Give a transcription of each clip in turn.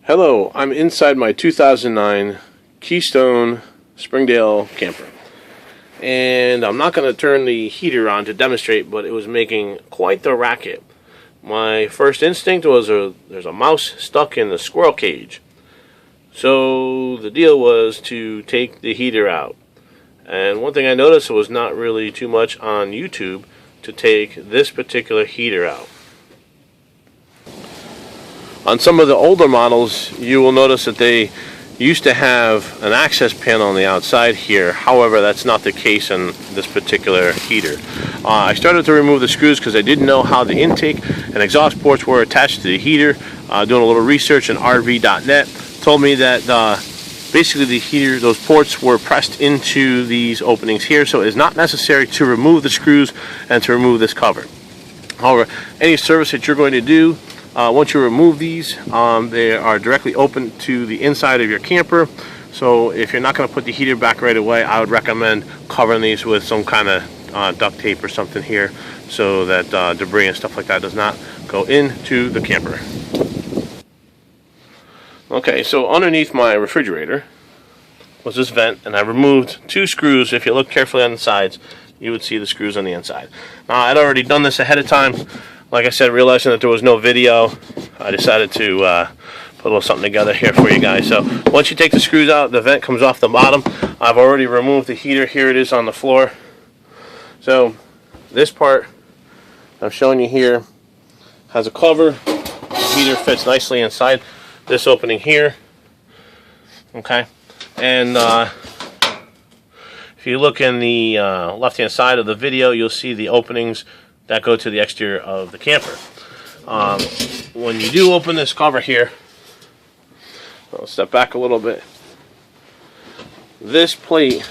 Hello, I'm inside my 2009 Keystone Springdale camper. And I'm not going to turn the heater on to demonstrate, but it was making quite the racket. My first instinct was there's a mouse stuck in the squirrel cage. So the deal was to take the heater out. And one thing I noticed was not really too much on YouTube to take this particular heater out. On some of the older models, you will notice that they used to have an access panel on the outside here. However, that's not the case in this particular heater. I started to remove the screws because I didn't know how the intake and exhaust ports were attached to the heater. Doing a little research on rv.net told me that basically the heater, those ports were pressed into these openings here, so it is not necessary to remove the screws and to remove this cover. However, any service that you're going to do, once you remove these, they are directly open to the inside of your camper. So if you're not going to put the heater back right away, I would recommend covering these with some kind of duct tape or something here so that debris and stuff like that does not go into the camper. Okay, so underneath my refrigerator was this vent, and I removed two screws. If you look carefully on the sides, you would see the screws on the inside. Now, I'd already done this ahead of time. Like I said, realizing that there was no video, I decided to put a little something together here for you guys. So once you take the screws out, the vent comes off the bottom. I've already removed the heater. Here it is on the floor. So this part I'm showing you here has a cover. The heater fits nicely inside this opening here. Okay, and if you look in the left-hand side of the video, you'll see the openings that go to the exterior of the camper. When you do open this cover here, I'll step back a little bit. This plate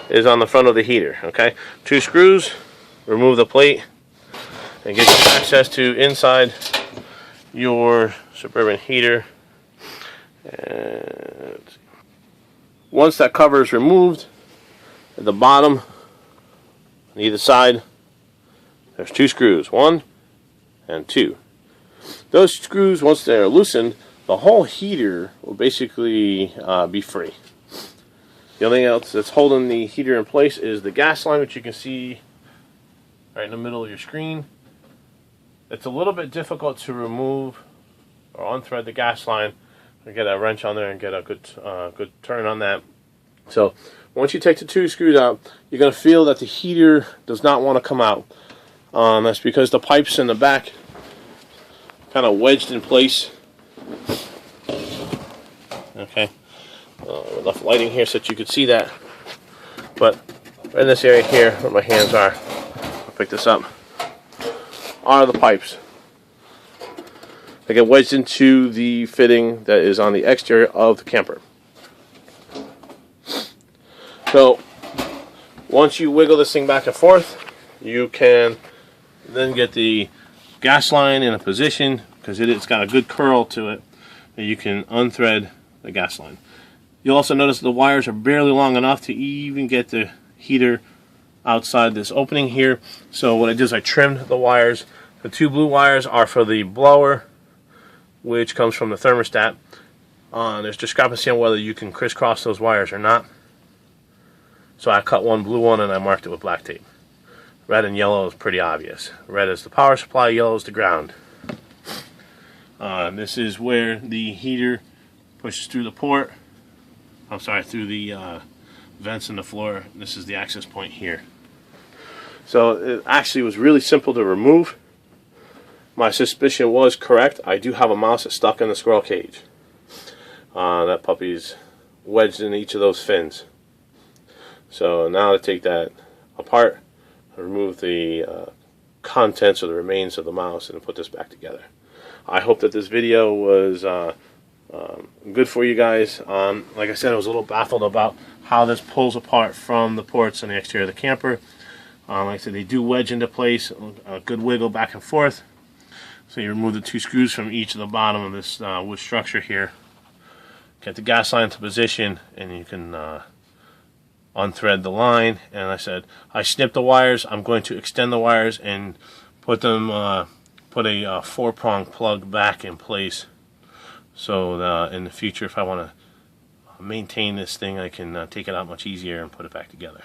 is on the front of the heater. Okay, two screws, remove the plate, and get you access to inside your Suburban heater. And once that cover is removed, at the bottom on either side, there's two screws, one and two. Those screws, once they're loosened, the whole heater will basically be free. The only thing else that's holding the heater in place is the gas line, which you can see right in the middle of your screen. It's a little bit difficult to remove or unthread the gas line and get a wrench on there and get a good turn on that. So once you take the two screws out, you're going to feel that the heater does not want to come out. That's because the pipes in the back kind of wedged in place. Okay, enough lighting here so that you could see that. But in this area here, where my hands are, I'll pick this up, are the pipes. They get wedged into the fitting that is on the exterior of the camper. So once you wiggle this thing back and forth, you can then get the gas line in a position, because it's got a good curl to it, that you can unthread the gas line. You'll also notice the wires are barely long enough to even get the heater outside this opening here. So what I did is I trimmed the wires. The two blue wires are for the blower, which comes from the thermostat. There's discrepancy on whether you can crisscross those wires or not. So I cut one blue one and I marked it with black tape. Red and yellow is pretty obvious. Red is the power supply, yellow is the ground. This is where the heater pushes through the port. I'm sorry, through the vents in the floor. This is the access point here. So it actually was really simple to remove. My suspicion was correct. I do have a mouse that's stuck in the squirrel cage. That puppy's wedged in each of those fins. So now to take that apart, I remove the contents or the remains of the mouse and put this back together. I hope that this video was good for you guys. Like I said, I was a little baffled about how this pulls apart from the ports on the exterior of the camper. Like I said, they do wedge into place, a good wiggle back and forth. So you remove the two screws from each of the bottom of this wood structure here. Get the gas line into position, and you can unthread the line. And I said, I snipped the wires. I'm going to extend the wires and put them put a 4-prong plug back in place, so in the future if I want to maintain this thing, I can take it out much easier and put it back together.